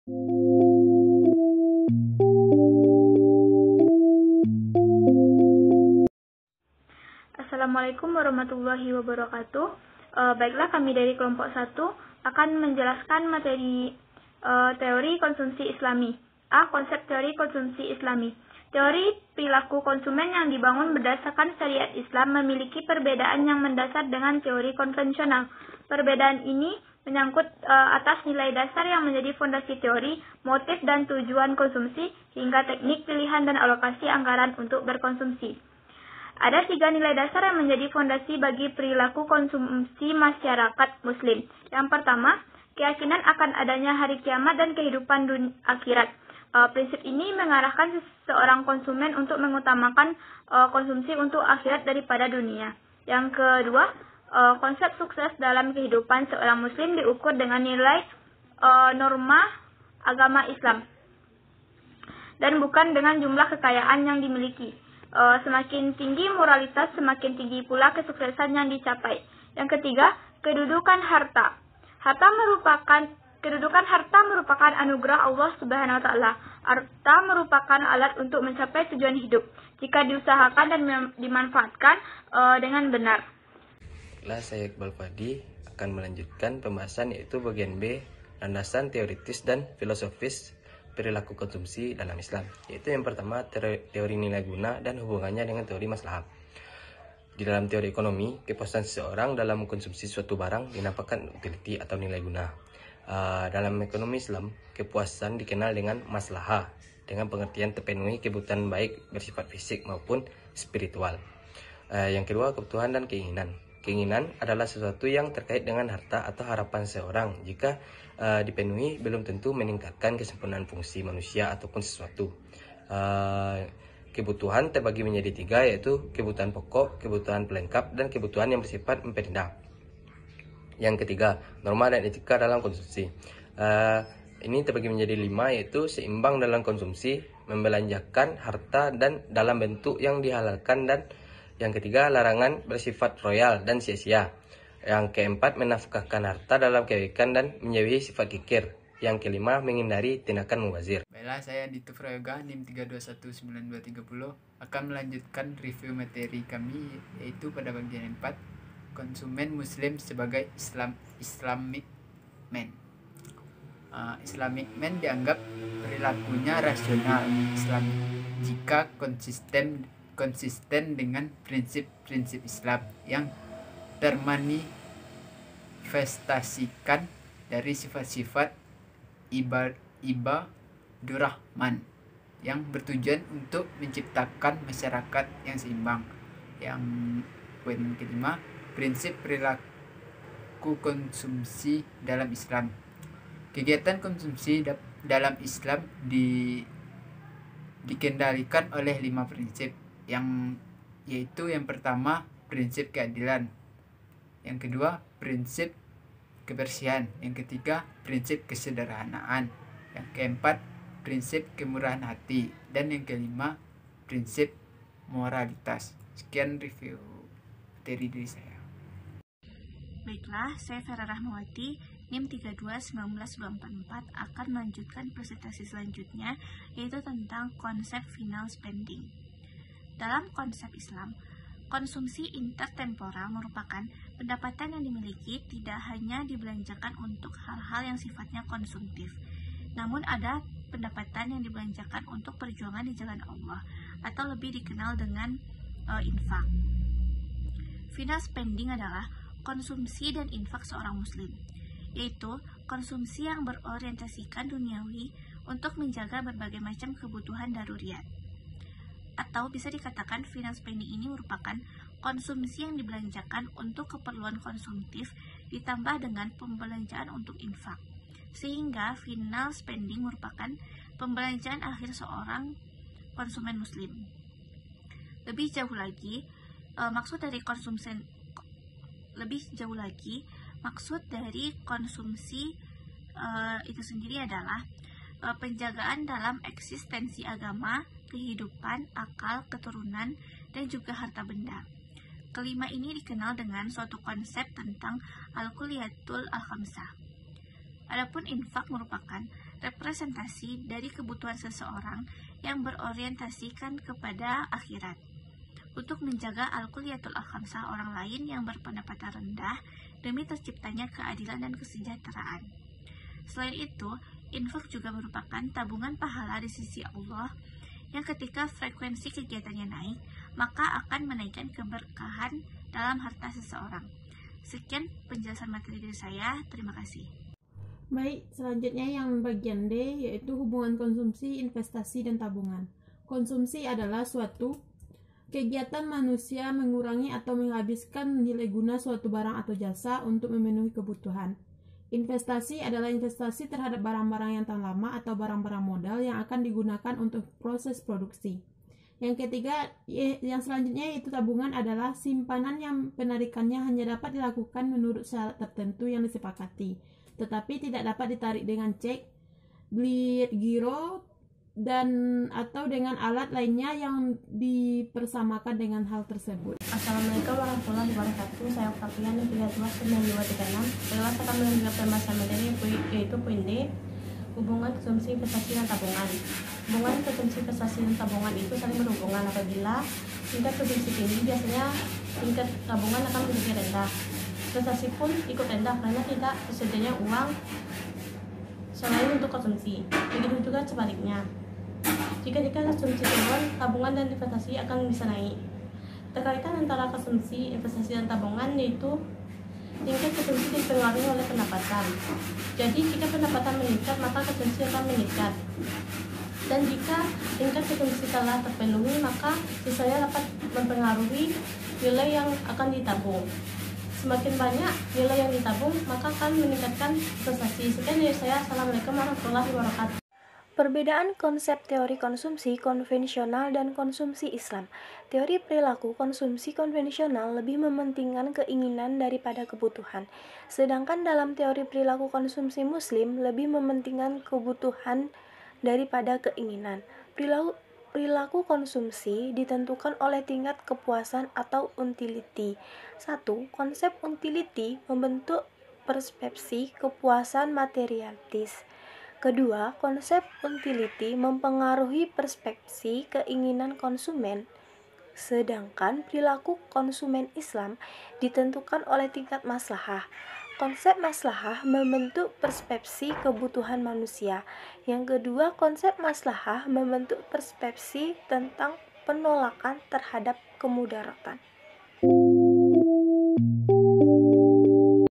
Assalamualaikum warahmatullahi wabarakatuh. Baiklah, kami dari kelompok 1 akan menjelaskan materi teori konsumsi Islami. Konsep teori konsumsi Islami. Teori perilaku konsumen yang dibangun berdasarkan syariat Islam memiliki perbedaan yang mendasar dengan teori konvensional. Perbedaan ini menyangkut atas nilai dasar yang menjadi fondasi teori, motif dan tujuan konsumsi, hingga teknik pilihan dan alokasi anggaran untuk berkonsumsi. Ada 3 nilai dasar yang menjadi fondasi bagi perilaku konsumsi masyarakat Muslim. Yang pertama, keyakinan akan adanya hari kiamat dan kehidupan akhirat. Prinsip ini mengarahkan seorang konsumen untuk mengutamakan konsumsi untuk akhirat daripada dunia. Yang kedua, konsep sukses dalam kehidupan seorang Muslim diukur dengan nilai norma agama Islam dan bukan dengan jumlah kekayaan yang dimiliki. Semakin tinggi moralitas, semakin tinggi pula kesuksesan yang dicapai. Yang ketiga, kedudukan harta. Kedudukan harta merupakan anugerah Allah Subhanahu wa taala. Harta merupakan alat untuk mencapai tujuan hidup jika diusahakan dan dimanfaatkan dengan benar. Saya Iqbal Fadi akan melanjutkan pembahasan, yaitu bagian B, landasan teoritis dan filosofis perilaku konsumsi dalam Islam, yaitu yang pertama teori nilai guna dan hubungannya dengan teori maslahah. Di dalam teori ekonomi, kepuasan seseorang dalam konsumsi suatu barang dinamakan utility atau nilai guna. Dalam ekonomi Islam, kepuasan dikenal dengan maslahah, dengan pengertian terpenuhi kebutuhan baik bersifat fisik maupun spiritual. Yang kedua, kebutuhan dan keinginan. Keinginan adalah sesuatu yang terkait dengan harta atau harapan seseorang. Jika dipenuhi, belum tentu meningkatkan kesempurnaan fungsi manusia ataupun sesuatu. Kebutuhan terbagi menjadi 3, yaitu kebutuhan pokok, kebutuhan pelengkap, dan kebutuhan yang bersifat memperindah. Yang ketiga, norma dan etika dalam konsumsi. Ini terbagi menjadi 5, yaitu seimbang dalam konsumsi, membelanjakan harta dan dalam bentuk yang dihalalkan, dan yang ketiga, larangan bersifat royal dan sia-sia. Yang keempat, menafkahkan harta dalam kebaikan dan menjauhi sifat kikir. Yang kelima, menghindari tindakan mubazir. Baiklah, saya Dito Prayoga, NIM 3219230, akan melanjutkan review materi kami, yaitu pada bagian 4, konsumen Muslim sebagai Islamic man. Islamic man dianggap perilakunya rasional Islam jika konsisten dengan prinsip-prinsip Islam yang termanifestasikan dari sifat-sifat ibadur rahman yang bertujuan untuk menciptakan masyarakat yang seimbang. Yang poin kelima, prinsip perilaku konsumsi dalam Islam. Kegiatan konsumsi dalam Islam dikendalikan oleh 5 prinsip, yaitu yang pertama, prinsip keadilan. Yang kedua, prinsip kebersihan. Yang ketiga, prinsip kesederhanaan. Yang keempat, prinsip kemurahan hati. Dan yang kelima, prinsip moralitas. Sekian review materi diri saya. Baiklah, saya Farah Rahmawati, NIM 3219244, akan melanjutkan presentasi selanjutnya, yaitu tentang konsep final spending. Dalam konsep Islam, konsumsi intertemporal merupakan pendapatan yang dimiliki tidak hanya dibelanjakan untuk hal-hal yang sifatnya konsumtif, namun ada pendapatan yang dibelanjakan untuk perjuangan di jalan Allah, atau lebih dikenal dengan infak. Final spending adalah konsumsi dan infak seorang muslim, yaitu konsumsi yang berorientasikan duniawi untuk menjaga berbagai macam kebutuhan daruriyat. Atau bisa dikatakan final spending ini merupakan konsumsi yang dibelanjakan untuk keperluan konsumtif ditambah dengan pembelanjaan untuk infak, sehingga final spending merupakan pembelanjaan akhir seorang konsumen muslim. Lebih jauh lagi, maksud dari konsumsi itu sendiri adalah penjagaan dalam eksistensi agama, kehidupan, akal, keturunan, dan juga harta benda. Kelima ini dikenal dengan suatu konsep tentang al-kulliyatul al-khamsah. Adapun infak merupakan representasi dari kebutuhan seseorang yang berorientasikan kepada akhirat, untuk menjaga al-kulliyatul al-khamsah orang lain yang berpendapatan rendah demi terciptanya keadilan dan kesejahteraan. Selain itu, infak juga merupakan tabungan pahala di sisi Allah yang ketika frekuensi kegiatannya naik, maka akan menaikkan keberkahan dalam harta seseorang. Sekian penjelasan materi dari saya, terima kasih. Baik, selanjutnya yang bagian D, yaitu hubungan konsumsi, investasi, dan tabungan. Konsumsi adalah suatu kegiatan manusia mengurangi atau menghabiskan nilai guna suatu barang atau jasa untuk memenuhi kebutuhan. Investasi adalah investasi terhadap barang-barang yang tahan lama atau barang-barang modal yang akan digunakan untuk proses produksi. Yang ketiga, yang selanjutnya yaitu tabungan adalah simpanan yang penarikannya hanya dapat dilakukan menurut syarat tertentu yang disepakati, tetapi tidak dapat ditarik dengan cek, blit giro, dan atau dengan alat lainnya yang dipersamakan dengan hal tersebut. Assalamualaikum warahmatullahi wabarakatuh. Saya Oktavian 329236. Bagaimana akan melanjutkan pembahasan materi yaitu poin D, hubungan konsumsi, investasi, dan tabungan. Hubungan konsumsi, investasi, dan tabungan itu saling berhubungan. Apabila tingkat konsumsi tinggi, biasanya tingkat tabungan akan menjadi rendah. Investasi pun ikut rendah karena tidak tersedianya uang selain untuk konsumsi. Begitu juga sebaliknya. Jika konsumsi turun, tabungan dan investasi akan bisa naik. Terkaitan antara konsumsi, investasi, dan tabungan yaitu tingkat konsumsi dipengaruhi oleh pendapatan. Jadi jika pendapatan meningkat, maka konsumsi akan meningkat. Dan jika tingkat konsumsi telah terpenuhi, maka sisanya dapat mempengaruhi nilai yang akan ditabung. Semakin banyak nilai yang ditabung, maka akan meningkatkan investasi. Sekian dari saya. Assalamualaikum warahmatullahi wabarakatuh. Perbedaan konsep teori konsumsi konvensional dan konsumsi Islam. Teori perilaku konsumsi konvensional lebih mementingkan keinginan daripada kebutuhan, sedangkan dalam teori perilaku konsumsi Muslim lebih mementingkan kebutuhan daripada keinginan. Perilaku konsumsi ditentukan oleh tingkat kepuasan atau utility. 1. Konsep utility membentuk persepsi kepuasan materialistis. Kedua, konsep utility mempengaruhi persepsi keinginan konsumen, sedangkan perilaku konsumen Islam ditentukan oleh tingkat maslahah. Konsep maslahah membentuk persepsi kebutuhan manusia. Yang kedua, konsep maslahah membentuk persepsi tentang penolakan terhadap kemudaratan.